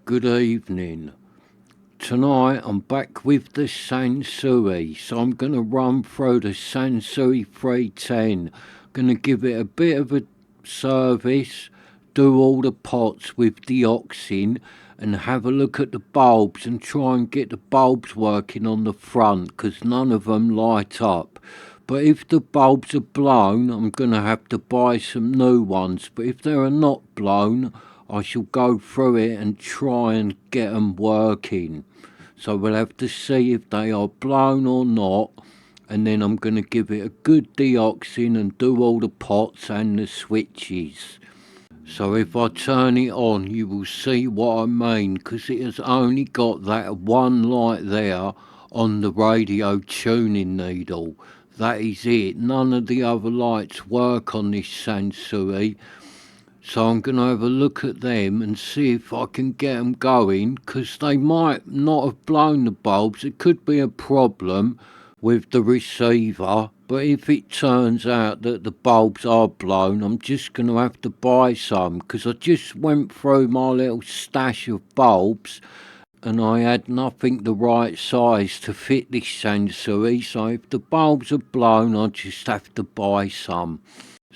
Good evening. Tonight I'm back with the Sansui, so I'm going to run through the Sansui 310. Going to give it a bit of a service, do all the pots with Deoxit and have a look at the bulbs and try and get the bulbs working on the front because none of them light up. But if the bulbs are blown, I'm going to have to buy some new ones. But if they are not blown, I shall go through it and try and get them working. So we'll have to see if they are blown or not. And then I'm going to give it a good deoxin and do all the pots and the switches. So if I turn it on, you will see what I mean, because it has only got that one light there on the radio tuning needle. That is it. None of the other lights work on this Sansui. So I'm going to have a look at them and see if I can get them going, because they might not have blown the bulbs. It could be a problem with the receiver, but if it turns out that the bulbs are blown, I'm just going to have to buy some, because I just went through my little stash of bulbs and I had nothing the right size to fit this Sansui, so if the bulbs are blown I just have to buy some.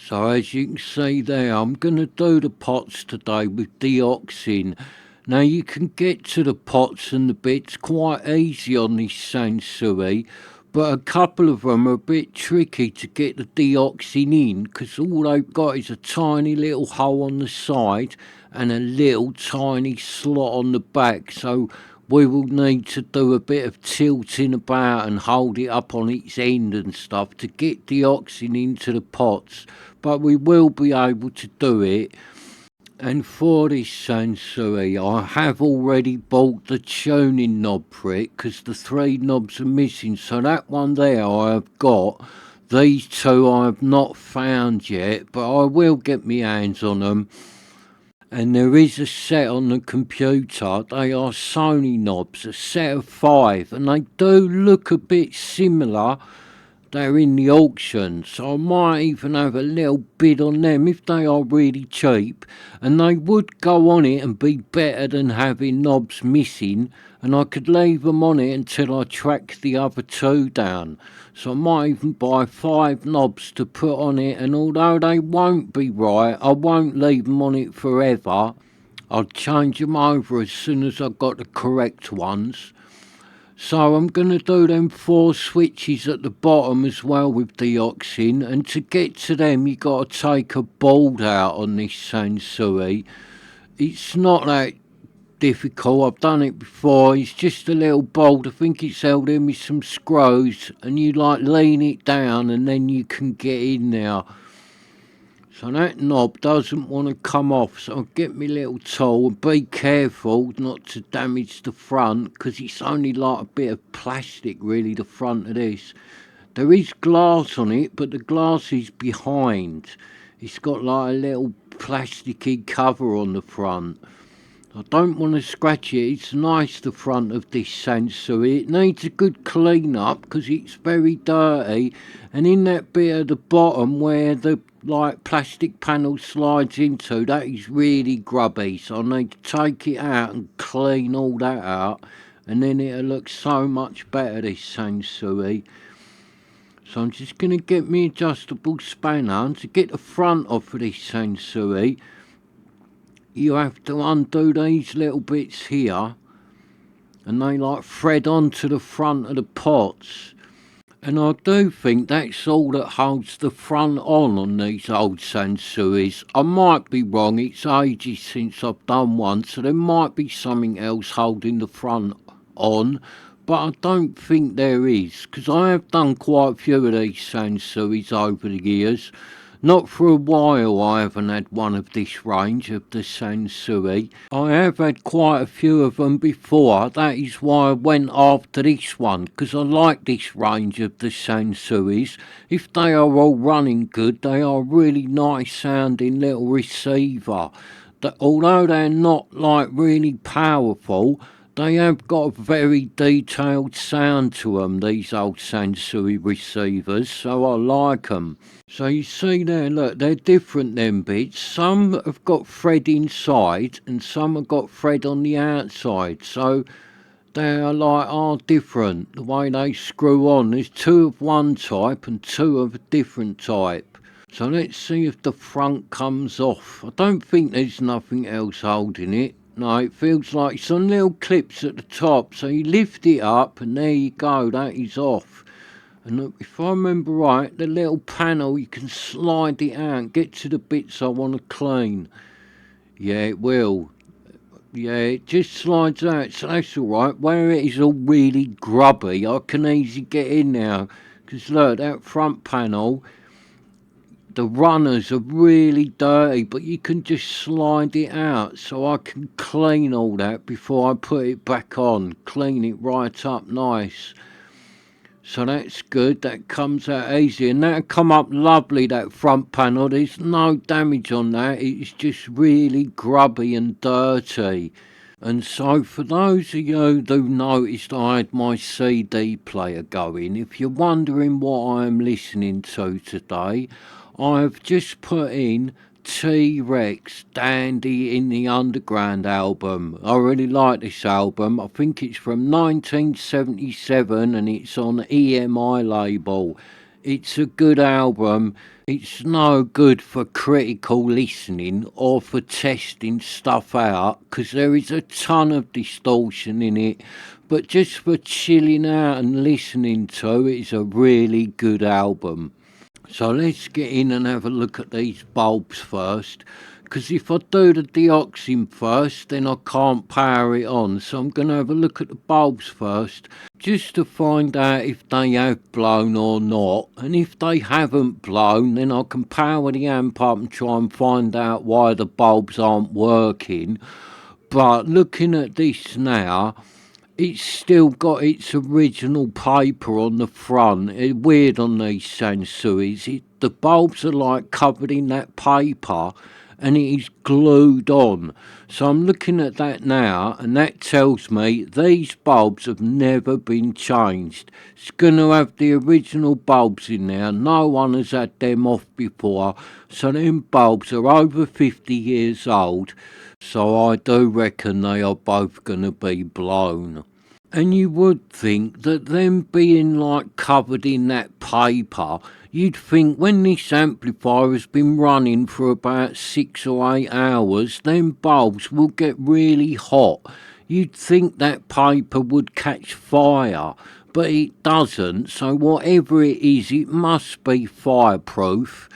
So as you can see there, I'm going to do the pots today with Deoxit. Now you can get to the pots and the bits quite easy on this Sansui, but a couple of them are a bit tricky to get the Deoxit in, because all they've got is a tiny little hole on the side and a little tiny slot on the back, so we will need to do a bit of tilting about and hold it up on its end and stuff to get Deoxit into the pots, but we will be able to do it. And for this Sansui, I have already bought the tuning knob for it, because the 3 knobs are missing, so that one there I have got. These 2 I have not found yet, but I will get my hands on them. And there is a set on the computer. They are Sony knobs, a set of 5, and they do look a bit similar. They're in the auction, so I might even have a little bid on them if they are really cheap, and they would go on it and be better than having knobs missing, and I could leave them on it until I track the other 2 down. So I might even buy 5 knobs to put on it, and although they won't be right, I won't leave them on it forever. I'll change them over as soon as I've got the correct ones. So I'm going to do them 4 switches at the bottom as well with Deoxit, and to get to them you got to take a board out on this Sansui. It's not that difficult, I've done it before. It's just a little board, I think it's held in with some screws, and you like lean it down and then you can get in there. So that knob doesn't want to come off, so I'll get my little tool and be careful not to damage the front, because it's only like a bit of plastic really, the front of this. There is glass on it, but the glass is behind. It's got like a little plasticky cover on the front. I don't want to scratch it. It's nice, the front of this Sansui. It needs a good clean up because it's very dirty, and in that bit at the bottom where the like plastic panel slides into, that is really grubby, so I need to take it out and clean all that out, and then it'll look so much better, this Sansui. So I'm just going to get me adjustable spanner, and to get the front off of this Sansui you have to undo these little bits here, and they like thread onto the front of the pots, and I do think that's all that holds the front on these old Sansuis. I might be wrong, it's ages since I've done one, so there might be something else holding the front on, but I don't think there is, because I have done quite a few of these Sansuis over the years. Not for a while I haven't had one of this range of the Sansui. I have had quite a few of them before. That is why I went after this one, because I like this range of the Sansuis. If they are all running good, they are really nice sounding little receiver. That although they're not like really powerful, They have got a very detailed sound to them, these old Sansui receivers, so I like them. So you see there, look, they're different, them bits. Some have got thread inside and some have got thread on the outside. So they are different, the way they screw on. There's two of one type and two of a different type. So let's see if the front comes off. I don't think there's nothing else holding it. No, it feels like some little clips at the top. So you lift it up and there you go, that is off. And look, if I remember right, the little panel, you can slide it out and get to the bits I want to clean. Yeah, it will. Yeah, it just slides out, so that's alright. Where it is all really grubby, I can easily get in now. Because look, that front panel, the runners are really dirty, but you can just slide it out. So I can clean all that before I put it back on. Clean it right up nice. So that's good, that comes out easy, and that'll come up lovely, that front panel. There's no damage on that, it's just really grubby and dirty. And so for those of you who noticed I had my CD player going, if you're wondering what I'm listening to today, I've just put in T-Rex Dandy in the Underground album. I really like this album. I think it's from 1977 and it's on EMI label. It's a good album. It's no good for critical listening or for testing stuff out because there is a ton of distortion in it. But just for chilling out and listening to, it's a really good album. So let's get in and have a look at these bulbs first, because if I do the Deoxit first, then I can't power it on. So I'm going to have a look at the bulbs first, just to find out if they have blown or not. And if they haven't blown, then I can power the amp up and try and find out why the bulbs aren't working. But looking at this now, it's still got its original paper on the front. It's weird on these Sansuis. The bulbs are like covered in that paper and it is glued on. So I'm looking at that now and that tells me these bulbs have never been changed. It's going to have the original bulbs in there. No one has had them off before. So them bulbs are over 50 years old. So I do reckon they are both going to be blown. And you would think that them being like covered in that paper, you'd think when this amplifier has been running for about 6 or 8 hours, them bulbs will get really hot. You'd think that paper would catch fire, but it doesn't. So whatever it is, it must be fireproof.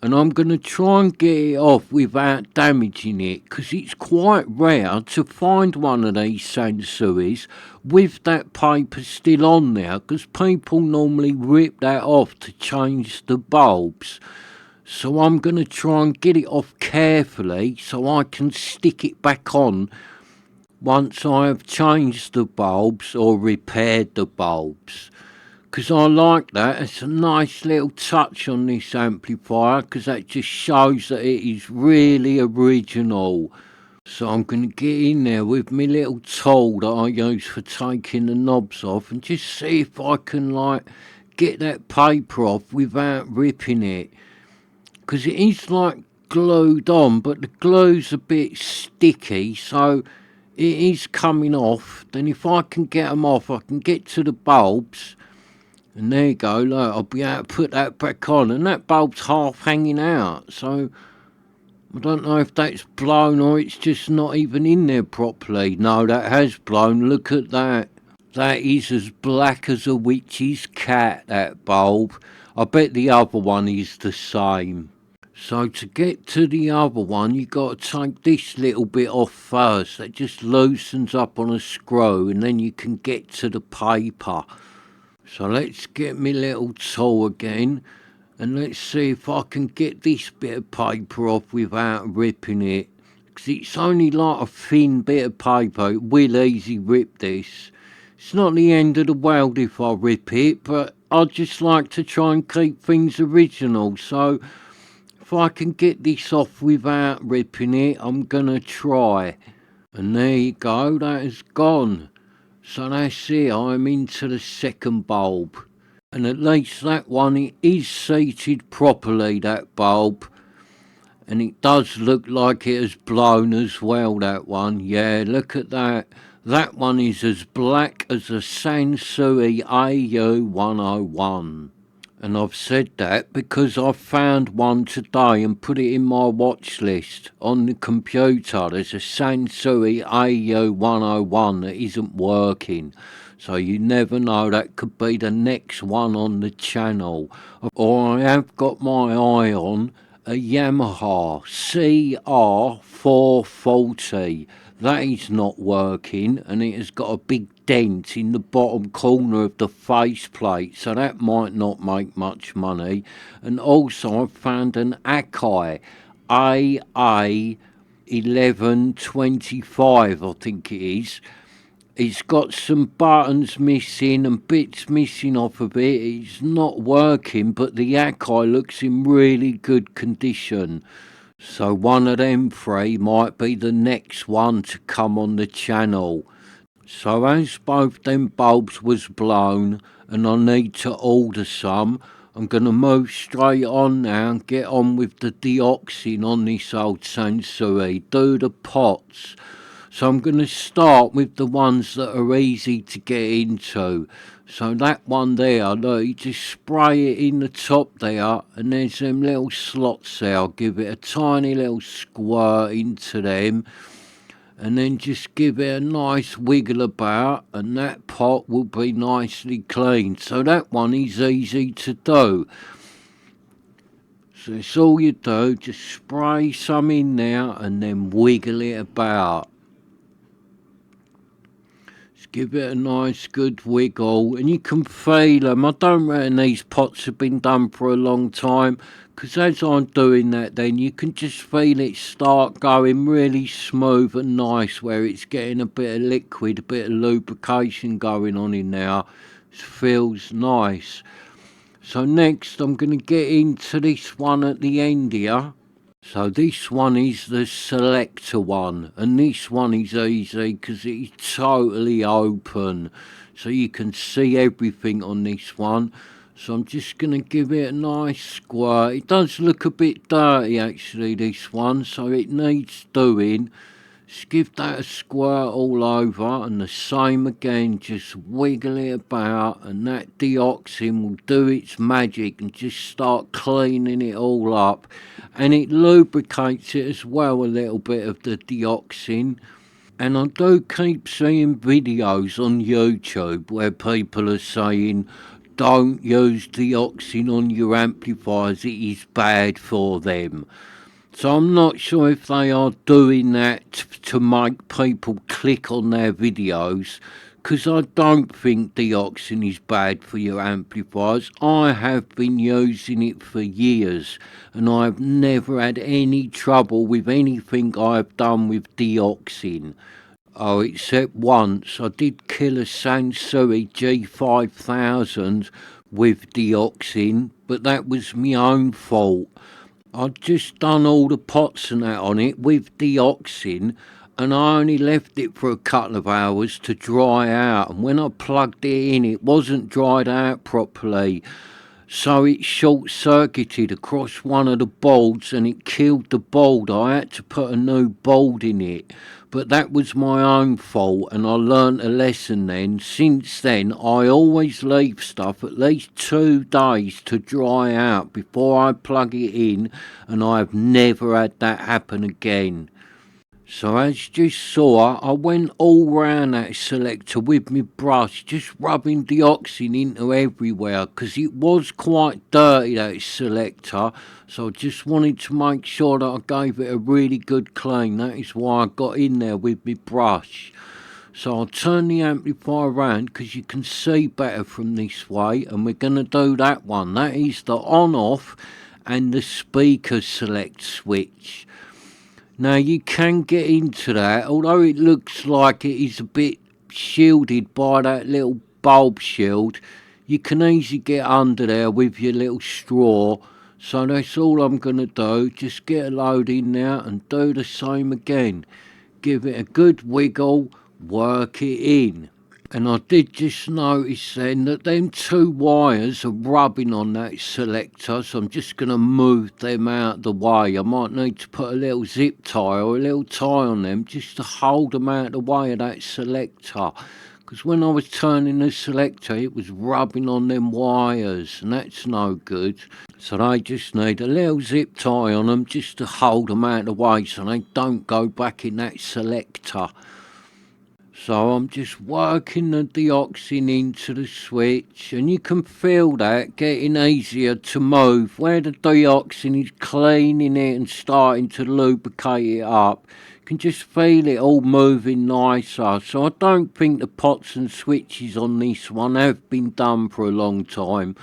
And I'm going to try and get it off without damaging it, because it's quite rare to find one of these Sansuis with that paper still on there, because people normally rip that off to change the bulbs. So I'm going to try and get it off carefully so I can stick it back on once I have changed the bulbs or repaired the bulbs. Because I like that. It's a nice little touch on this amplifier, because that just shows that it is really original. So I'm going to get in there with my little tool that I use for taking the knobs off and just see if I can like get that paper off without ripping it. Because it is like glued on, but the glue's a bit sticky, so it is coming off. Then if I can get them off, I can get to the bulbs. And there you go, look, I'll be able to put that back on. And that bulb's half hanging out. So I don't know if that's blown or it's just not even in there properly. No, that has blown. Look at that. That is as black as a witch's cat, that bulb. I bet the other one is the same. So to get to the other one, you got to take this little bit off first. That just loosens up on a screw and then you can get to the paper. So let's get my little tool again and let's see if I can get this bit of paper off without ripping it. Because it's only like a thin bit of paper, it will easily rip this. It's not the end of the world if I rip it, but I just like to try and keep things original. So if I can get this off without ripping it, I'm going to try. And there you go, that has gone. So that's it, I'm into the second bulb. And at least that one, it is seated properly, that bulb. And it does look like it has blown as well, that one. Yeah, look at that. That one is as black as a Sansui AU101. And I've said that because I found one today and put it in my watch list on the computer. There's a Sansui AU101 that isn't working. So you never know, that could be the next one on the channel. Or I have got my eye on a Yamaha CR440. That is not working, and it has got a big dent in the bottom corner of the faceplate, so that might not make much money. And also I found an Akai AA1125, I think it is. It's got some buttons missing and bits missing off of it. It's not working, but the Akai looks in really good condition. So one of them three might be the next one to come on the channel. So as both them bulbs was blown and I need to order some, I'm going to move straight on now and get on with the deoxin on this old Sansui, do the pots. So I'm going to start with the ones that are easy to get into. So that one there, look, you just spray it in the top there, and there's them little slots there. I'll give it a tiny little squirt into them, and then just give it a nice wiggle about, and that pot will be nicely clean. So that one is easy to do. So it's all you do, just spray some in there and then wiggle it about. Give it a nice good wiggle, and you can feel them. I don't reckon these pots have been done for a long time, because as I'm doing that, then you can just feel it start going really smooth and nice, where it's getting a bit of liquid, a bit of lubrication going on in there. It feels nice. So next I'm going to get into this one at the end here. So this one is the selector one, and this one is easy because it is totally open, so you can see everything on this one. So I'm just going to give it a nice squirt. It does look a bit dirty actually, this one, so it needs doing. Just give that a squirt all over, and the same again, just wiggle it about, and that deoxin will do its magic and just start cleaning it all up. And it lubricates it as well, a little bit of the deoxin. And I do keep seeing videos on YouTube where people are saying, don't use deoxin on your amplifiers, it is bad for them. So I'm not sure if they are doing that to make people click on their videos, because I don't think deoxin is bad for your amplifiers. I have been using it for years, and I've never had any trouble with anything I've done with deoxin. Oh, except once I did kill a Sansui G5000 with deoxin, but that was my own fault. I'd just done all the pots and that on it with deoxin, and I only left it for a couple of hours to dry out, and when I plugged it in it wasn't dried out properly, so it short-circuited across one of the boards and it killed the board. I had to put a new board in it, but that was my own fault, and I learnt a lesson then. Since then I always leave stuff at least 2 days to dry out before I plug it in, and I've never had that happen again. So as you saw, I went all round that selector with my brush, just rubbing deoxin into everywhere, because it was quite dirty, that selector, so I just wanted to make sure that I gave it a really good clean. That is why I got in there with my brush. So I'll turn the amplifier around because you can see better from this way, and we're going to do that one. That is the on-off and the speaker select switch. Now you can get into that, although it looks like it is a bit shielded by that little bulb shield. You can easily get under there with your little straw. So that's all I'm going to do, just get a load in there and do the same again. give it a good wiggle, work it in. And I did just notice then that them two wires are rubbing on that selector, so I'm just going to move them out the way. I might need to put a little zip tie or a little tie on them just to hold them out the way of that selector. Because when I was turning the selector, it was rubbing on them wires, and that's no good. So they just need a little zip tie on them just to hold them out the way so they don't go back in that selector. So I'm just working the deoxin into the switch, and you can feel that getting easier to move. Where the deoxin is cleaning it and starting to lubricate it up, you can just feel it all moving nicer. So I don't think the pots and switches on this one have been done for a long time.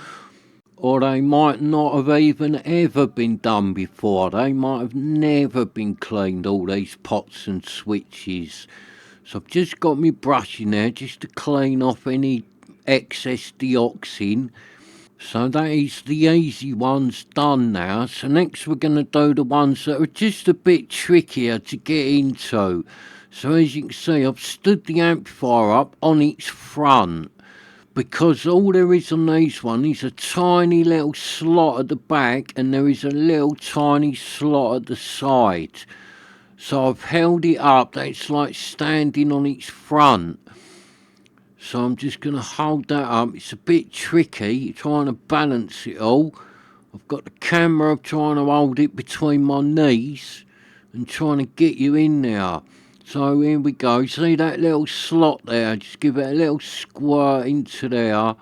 Or they might not have even ever been done before. They might have never been cleaned, all these pots and switches. So I've just got my brush in there just to clean off any excess deoxin. So that is the easy ones done now. So next we're going to do the ones that are just a bit trickier to get into. So as you can see, I've stood the amplifier up on its front, because all there is on these one is a tiny little slot at the back and there is a little tiny slot at the side. So I've held it up, that's like standing on its front. So I'm just going to hold that up. It's a bit tricky trying to balance it all. I've got the camera trying to hold it between my knees and trying to get you in there. So here we go. See that little slot there? Just give it a little squirt into there.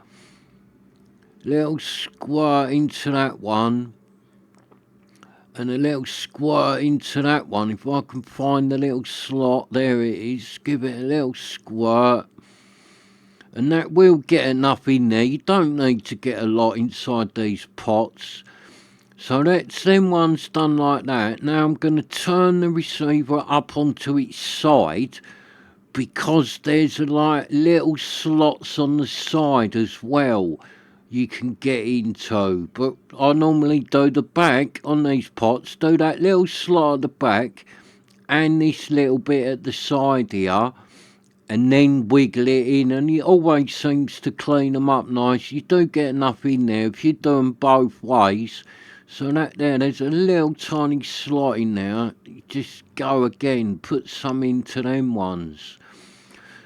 Little squirt into that one. And a little squirt into that one. If I can find the little slot, there it is. Give it a little squirt. And that will get enough in there. You don't need to get a lot inside these pots. So that's them ones done like that. Now I'm going to turn the receiver up onto its side, because there's like little slots on the side as well you can get into. But I normally do the back on these pots, do that little slot at the back and this little bit at the side here, and then wiggle it in, and it always seems to clean them up nice. You do get enough in there if you do them both ways. So that there's a little tiny slot in there. You just go again, put some into them ones.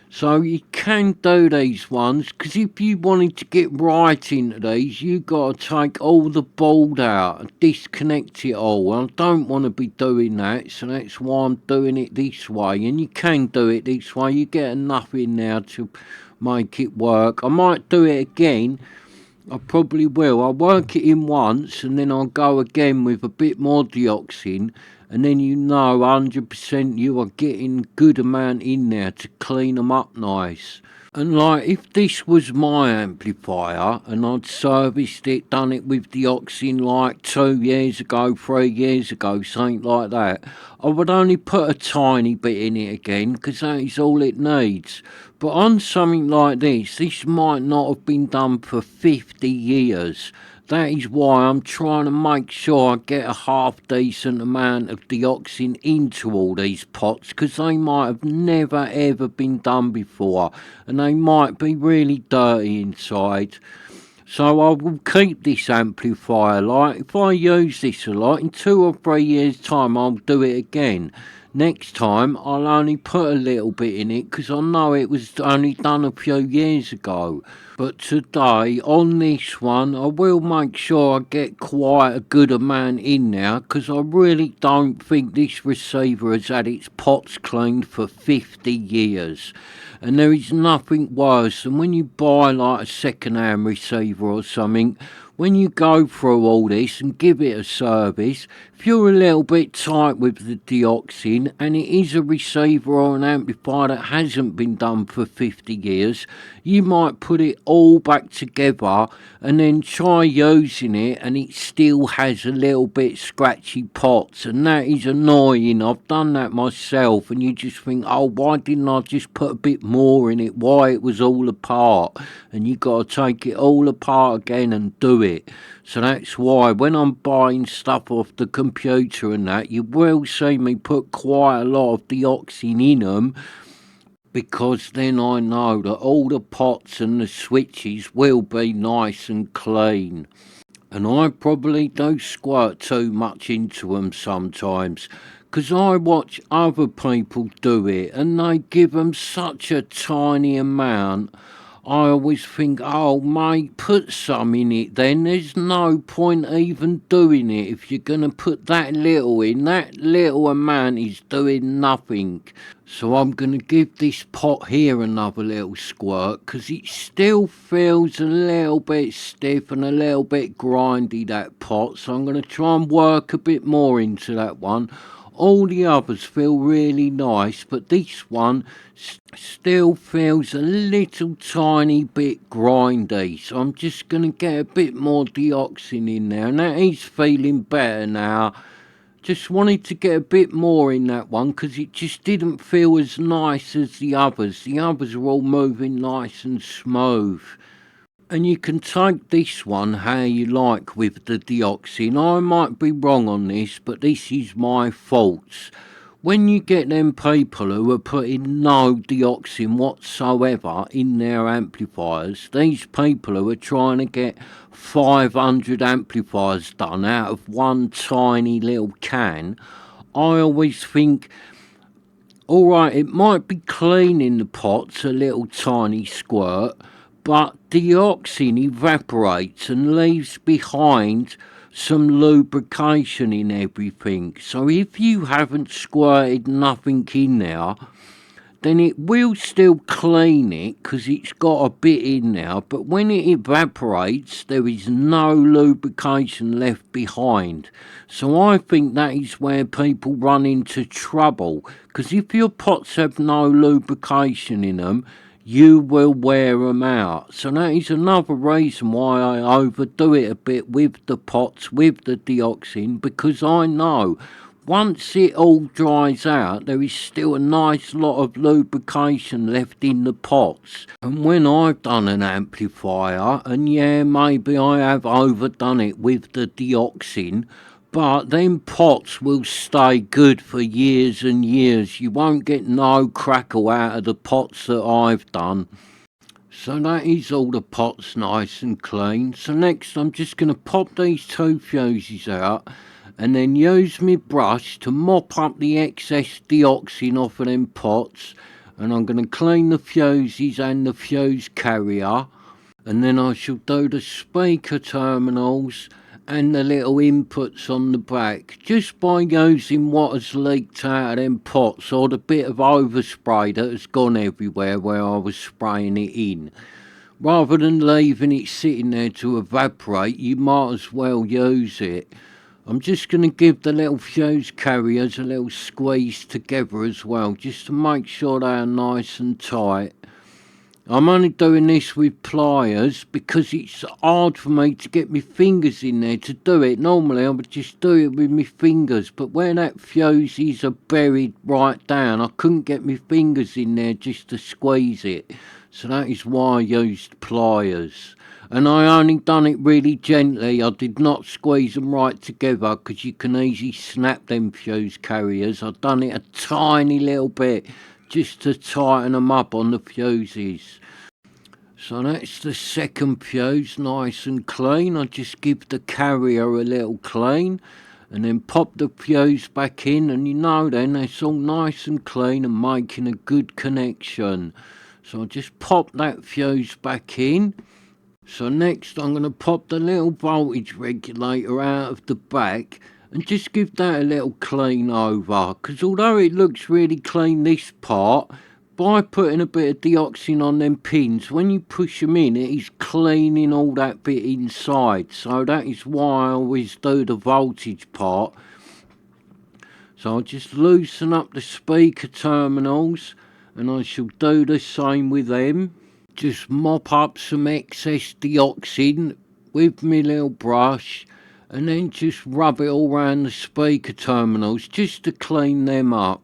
So you can do these ones, because if you wanted to get right into these, you got to take all the board out and disconnect it all. I don't want to be doing that, so that's why I'm doing it this way. And you can do it this way. You get enough in there to make it work. I might do it again. I probably will. I'll work it in once and then I'll go again with a bit more deoxin, and then you know 100% you are getting good amount in there to clean them up nice. And like, if this was my amplifier and I'd serviced it, done it with deoxin like 2 years ago, 3 years ago, something like that, I would only put a tiny bit in it again, because that is all it needs. But on something like this might not have been done for 50 years. That is why I'm trying to make sure I get a half decent amount of deoxin into all these pots, because they might have never ever been done before and they might be really dirty inside. So I will keep this amplifier. Like, if I use this a lot, in 2 or 3 years time I'll do it again. Next time I'll only put a little bit in it, because I know it was only done a few years ago. But today on this one I will make sure I get quite a good amount in there, because I really don't think this receiver has had its pots cleaned for 50 years. And there is nothing worse than when you buy like a second-hand receiver or something, when you go through all this and give it a service, if you're a little bit tight with the deoxin and it is a receiver or an amplifier that hasn't been done for 50 years, you might put it all back together and then try using it and it still has a little bit scratchy pots, and that is annoying. I've done that myself, and you just think, oh, why didn't I just put a bit more in it? Why it was all apart? And you got to take it all apart again and do it. it. So that's why when I'm buying stuff off the computer and that, you will see me put quite a lot of Deoxit in them, because then I know that all the pots and the switches will be nice and clean. And I probably do squirt too much into them sometimes, 'cause I watch other people do it and they give them such a tiny amount. I always think, oh mate, put some in it then. There's no point even doing it if you're going to put that little in. That little amount is doing nothing. So I'm going to give this pot here another little squirt, because it still feels a little bit stiff and a little bit grindy, that pot. So I'm going to try and work a bit more into that one. All the others feel really nice, but this one still feels a little tiny bit grindy. So I'm just going to get a bit more Deoxit in there, and that is feeling better now. Just wanted to get a bit more in that one, because it just didn't feel as nice as the others. The others are all moving nice and smooth. And you can take this one how you like with the Deoxit. I might be wrong on this, but this is my thoughts. When you get them people who are putting no Deoxit whatsoever in their amplifiers, these people who are trying to get 500 amplifiers done out of one tiny little can, I always think, alright, it might be cleaning the pots a little tiny squirt, but Deoxit evaporates and leaves behind some lubrication in everything. So if you haven't squirted nothing in there, then it will still clean it, because it's got a bit in there, but when it evaporates there is no lubrication left behind. So I think that is where people run into trouble, because if your pots have no lubrication in them, you will wear them out. So that is another reason why I overdo it a bit with the pots, with the Deoxit, because I know once it all dries out, there is still a nice lot of lubrication left in the pots. And when I've done an amplifier, and yeah, maybe I have overdone it with the Deoxit, but them pots will stay good for years and years. You won't get no crackle out of the pots that I've done. So that is all the pots nice and clean. So next I'm just going to pop these two fuses out, and then use my brush to mop up the excess Deoxit off of them pots. And I'm going to clean the fuses and the fuse carrier, and then I shall do the speaker terminals and the little inputs on the back, just by using what has leaked out of them pots, or the bit of overspray that has gone everywhere where I was spraying it in. Rather than leaving it sitting there to evaporate, you might as well use it. I'm just going to give the little fuse carriers a little squeeze together as well, just to make sure they are nice and tight. I'm only doing this with pliers because it's hard for me to get my fingers in there to do it. Normally I would just do it with my fingers, but where that fuses are buried right down, I couldn't get my fingers in there just to squeeze it. So that is why I used pliers. And I only done it really gently. I did not squeeze them right together, because you can easily snap them fuse carriers. I done it a tiny little bit just to tighten them up on the fuses. So that's the second fuse, nice and clean. I just give the carrier a little clean, and then pop the fuse back in, and you know then it's all nice and clean and making a good connection. So I just pop that fuse back in. So next I'm going to pop the little voltage regulator out of the back, and just give that a little clean over, because although it looks really clean, this part, by putting a bit of Deoxit on them pins, when you push them in, it is cleaning all that bit inside. So that is why I always do the voltage part. So I'll just loosen up the speaker terminals, and I shall do the same with them. Just mop up some excess Deoxit with my little brush, and then just rub it all around the speaker terminals just to clean them up,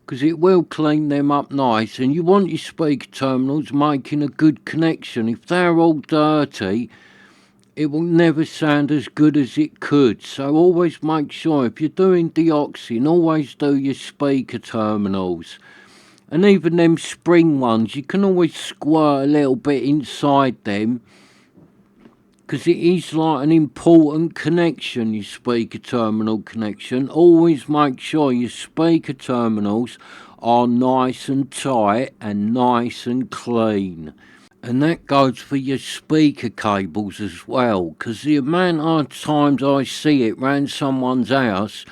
because it will clean them up nice. And you want your speaker terminals making a good connection. If they're all dirty, it will never sound as good as it could. So always make sure, if you're doing deoxin, always do your speaker terminals. And even them spring ones, you can always squirt a little bit inside them, because it is like an important connection, your speaker terminal connection. Always make sure your speaker terminals are nice and tight and nice and clean. And that goes for your speaker cables as well, because the amount of times I see it round someone's house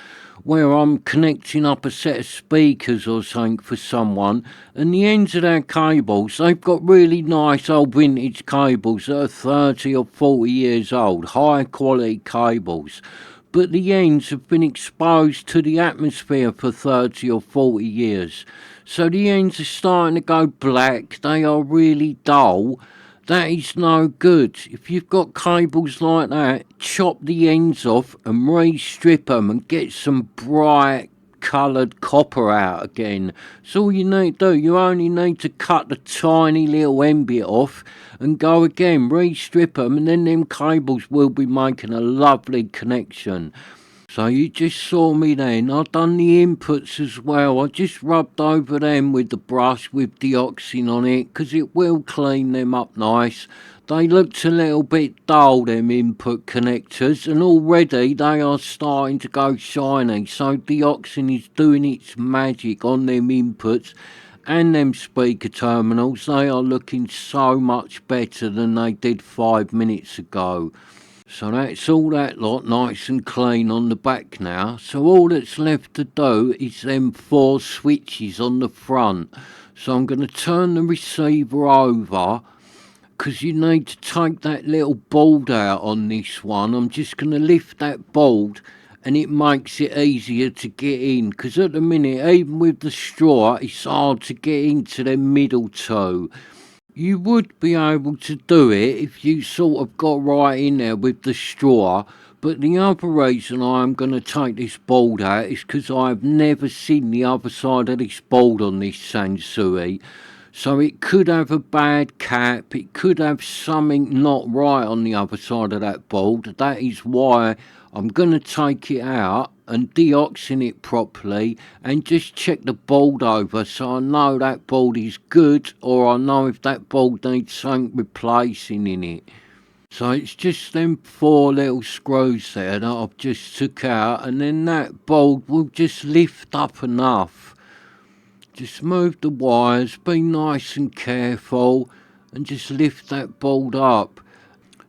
where I'm connecting up a set of speakers or something for someone, and the ends of their cables, they've got really nice old vintage cables that are 30 or 40 years old, high quality cables, but the ends have been exposed to the atmosphere for 30 or 40 years. So the ends are starting to go black, they are really dull. That is no good. If you've got cables like that, chop the ends off and re-strip them and get some bright coloured copper out again. That's all you need to do. You only need to cut the tiny little end bit off and go again, re-strip them, and then them cables will be making a lovely connection. So you just saw me then. I've done the inputs as well. I just rubbed over them with the brush with deoxin on it, because it will clean them up nice. They looked a little bit dull, them input connectors, and already they are starting to go shiny. So deoxin is doing its magic on them inputs and them speaker terminals. They are looking so much better than they did 5 minutes ago. So that's all that lot nice and clean on the back now. So all that's left to do is them 4 switches on the front. So I'm going to turn the receiver over, because you need to take that little board out on this one. I'm just going to lift that board and it makes it easier to get in, because at the minute, even with the straw, it's hard to get into the middle two. You would be able to do it if you sort of got right in there with the straw, but the other reason I'm going to take this board out is because I've never seen the other side of this board on this Sansui. So it could have a bad cap, it could have something not right on the other side of that board. That is why I'm going to take it out and deoxin it properly and just check the board over, so I know that board is good, or I know if that board needs something replacing in it. So it's just them 4 little screws there that I've just took out, and then that board will just lift up enough. Just move the wires, be nice and careful, and just lift that board up.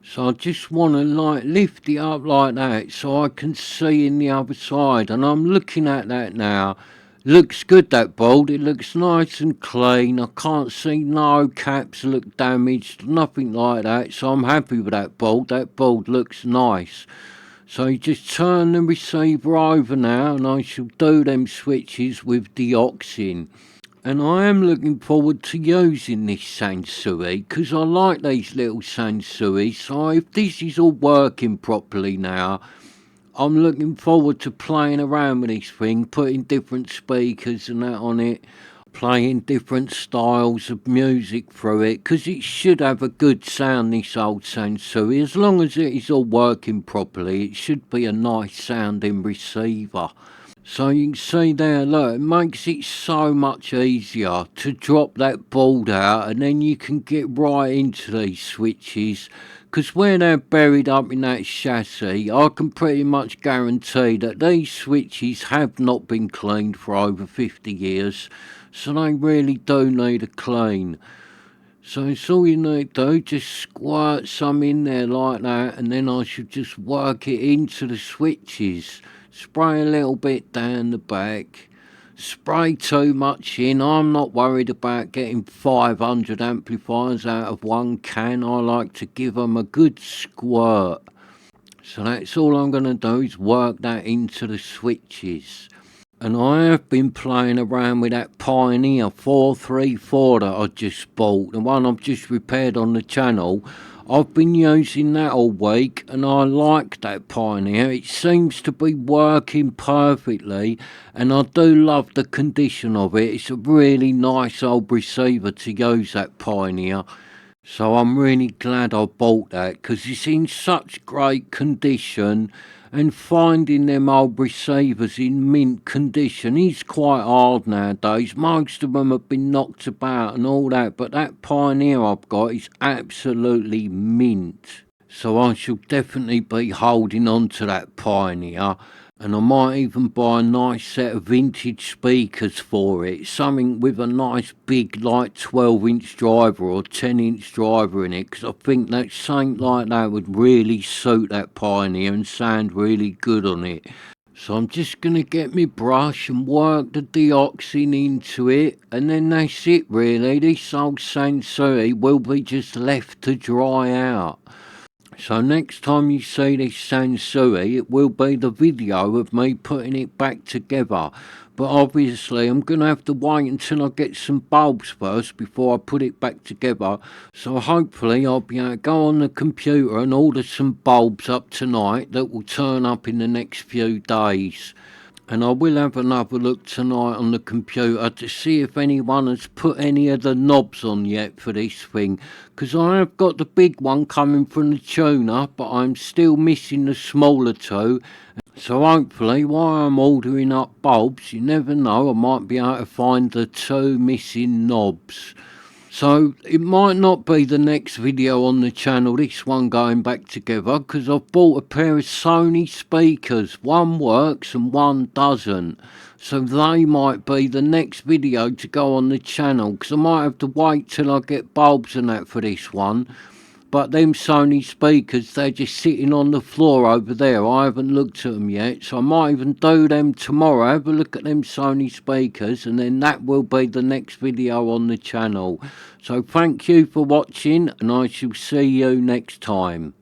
So I just want to lift it up like that so I can see in the other side, and I'm looking at that now. Looks good, that board, it looks nice and clean. I can't see no caps look damaged, nothing like that, so I'm happy with that board looks nice. So you just turn the receiver over now, and I shall do them switches with deoxin. And I am looking forward to using this Sansui, because I like these little Sansui. So if this is all working properly now, I'm looking forward to playing around with this thing, putting different speakers and that on it, playing different styles of music through it, because it should have a good sound, this old Sansui. As long as it is all working properly, it should be a nice sounding receiver. So you can see there, look, it makes it so much easier to drop that board out, and then you can get right into these switches, because where they're buried up in that chassis, I can pretty much guarantee that these switches have not been cleaned for over 50 years, so they really do need a clean. So it's all you need to do, just squirt some in there like that, and then I should just work it into the switches. Spray a little bit down the back. Spray too much in. I'm not worried about getting 500 amplifiers out of one can. I like to give them a good squirt. So that's all I'm going to do, is work that into the switches. And I have been playing around with that Pioneer 434 that I just bought, the one I've just repaired on the channel. I've been using that all week, and I like that Pioneer. It seems to be working perfectly, and I do love the condition of it. It's a really nice old receiver to use, that Pioneer. So I'm really glad I bought that because it's in such great condition, and finding them old receivers in mint condition is quite hard nowadays. Most of them have been knocked about and all that, but that Pioneer I've got is absolutely mint. So I shall definitely be holding on to that Pioneer, and I might even buy a nice set of vintage speakers for it. Something with a nice big, like 12-inch driver or 10-inch driver in it, because I think that something like that would really suit that Pioneer and sound really good on it. So I'm just going to get my brush and work the Deoxit into it, and then that's it really. This old Sansui will be just left to dry out. So next time you see this Sansui, it will be the video of me putting it back together. But obviously I'm going to have to wait until I get some bulbs first before I put it back together. So hopefully I'll be able to go on the computer and order some bulbs up tonight that will turn up in the next few days. And I will have another look tonight on the computer to see if anyone has put any of the knobs on yet for this thing, because I have got the big one coming from the tuner, but I'm still missing the smaller two. So hopefully while I'm ordering up bulbs, you never know, I might be able to find the two missing knobs. So it might not be the next video on the channel, this one going back together, because I've bought a pair of Sony speakers. One works and one doesn't. So they might be the next video to go on the channel, because I might have to wait till I get bulbs and that for this one. But them Sony speakers, they're just sitting on the floor over there. I haven't looked at them yet, so I might even do them tomorrow. Have a look at them Sony speakers, and then that will be the next video on the channel. So thank you for watching, and I shall see you next time.